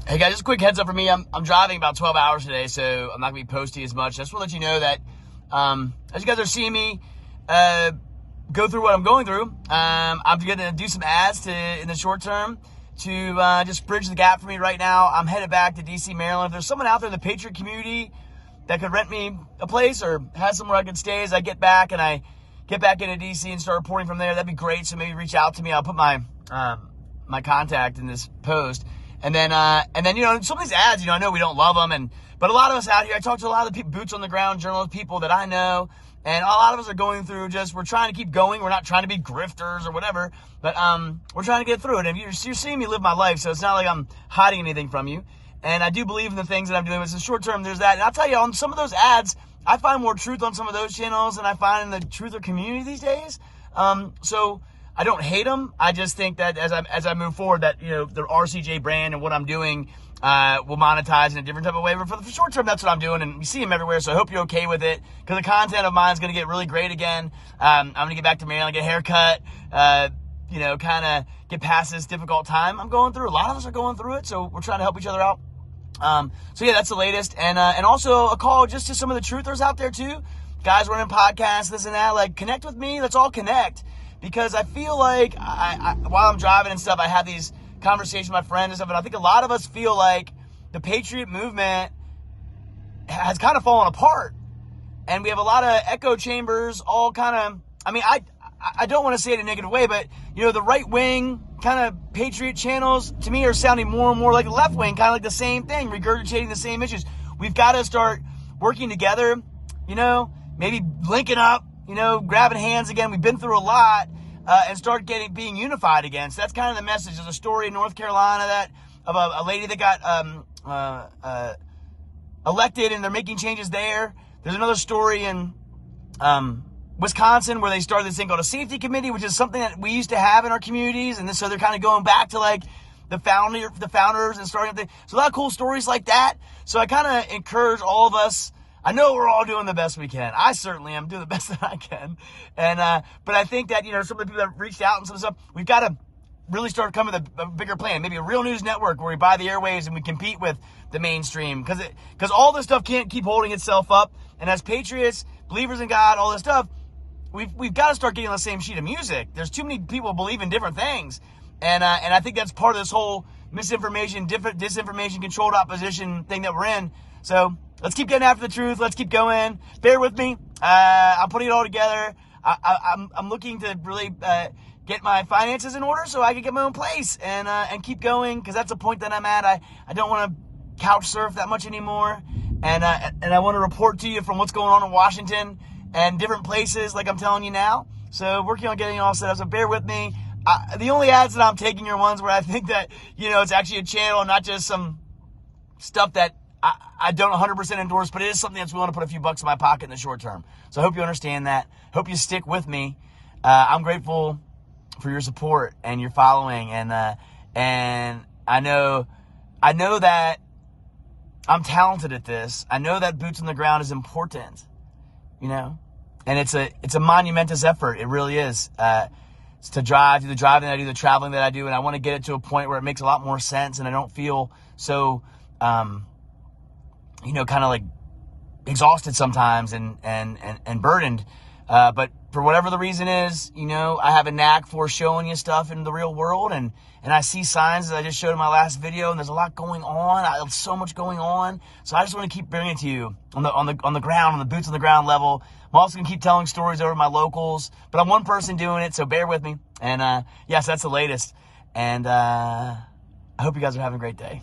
Hey guys, just a quick heads up for me. I'm driving about 12 hours today, so I'm not gonna be posting as much. I just want to let you know that as you guys are seeing me go through what I'm going through, I'm gonna do some ads in the short term to just bridge the gap for me right now. I'm headed back to DC, Maryland. If there's someone out there in the Patriot community that could rent me a place or has somewhere I could stay as I get back and I get back into DC and start reporting from there, that'd be great. So maybe reach out to me. I'll put my my contact in this post. And then, some of these ads, I know we don't love them, but a lot of us out here, I talk to a lot of the people, boots on the ground, journalist people that I know, and a lot of us are going through we're trying to keep going. We're not trying to be grifters or whatever, but we're trying to get through it. And you're seeing me live my life, so it's not like I'm hiding anything from you. And I do believe in the things that I'm doing. But in the short term, there's that. And I'll tell you, on some of those ads, I find more truth on some of those channels than I find in the truther community these days. So I don't hate them. I just think that as I move forward, that the RCJ brand and what I'm doing will monetize in a different type of way. But for the short term, that's what I'm doing, and you see them everywhere. So I hope you're okay with it, because the content of mine is going to get really great again. I'm going to get back to Maryland, get a haircut, kind of get past this difficult time I'm going through. A lot of us are going through it, so we're trying to help each other out. So yeah, that's the latest, and also a call just to some of the truthers out there too, guys running podcasts, this and that. Like, connect with me. Let's all connect. Because I feel like while I'm driving and stuff, I have these conversations with my friends and stuff, and I think a lot of us feel like the Patriot movement has kind of fallen apart. And we have a lot of echo chambers, all kind of, I don't want to say it in a negative way, but, the right-wing kind of Patriot channels, to me, are sounding more and more like the left-wing, kind of like the same thing, regurgitating the same issues. We've got to start working together, maybe linking up, grabbing hands again. We've been through a lot, and start being unified again. So that's kind of the message. There's a story in North Carolina of a lady that got elected, and they're making changes there. There's another story in Wisconsin where they started this thing called a safety committee, which is something that we used to have in our communities, and so they're kind of going back to like the founders and starting thing. So a lot of cool stories like that. So I kind of encourage all of us. I know we're all doing the best we can. I certainly am doing the best that I can. And, but I think that, some of the people that have reached out and some stuff, we've got to really start coming with a bigger plan. Maybe a real news network where we buy the airwaves and we compete with the mainstream. Because all this stuff can't keep holding itself up. And as patriots, believers in God, all this stuff, we've got to start getting on the same sheet of music. There's too many people believe in different things. And I think that's part of this whole misinformation, disinformation, controlled opposition thing that we're in. So let's keep getting after the truth. Let's keep going. Bear with me. I'm putting it all together. I'm looking to really get my finances in order so I can get my own place and keep going, because that's a point that I'm at. I don't want to couch surf that much anymore, and I want to report to you from what's going on in Washington and different places, like I'm telling you now. So working on getting it all set up. So bear with me. The only ads that I'm taking are ones where I think that it's actually a channel, not just some stuff that I don't 100% endorse, but it is something that's willing to put a few bucks in my pocket in the short term. So I hope you understand that. Hope you stick with me. I'm grateful for your support and your following, and I know that I'm talented at this. I know that boots on the ground is important, and it's a monumentous effort. It really is. It's to do the driving that I do, the traveling that I do, and I want to get it to a point where it makes a lot more sense, and I don't feel so kind of like exhausted sometimes and burdened. But for whatever the reason is, I have a knack for showing you stuff in the real world, and I see signs, as I just showed in my last video, and there's a lot going on. So much going on. So I just want to keep bringing it to you on the ground, on the boots on the ground level. I'm also going to keep telling stories over my locals, but I'm one person doing it, so bear with me. And yes, that's the latest. And I hope you guys are having a great day.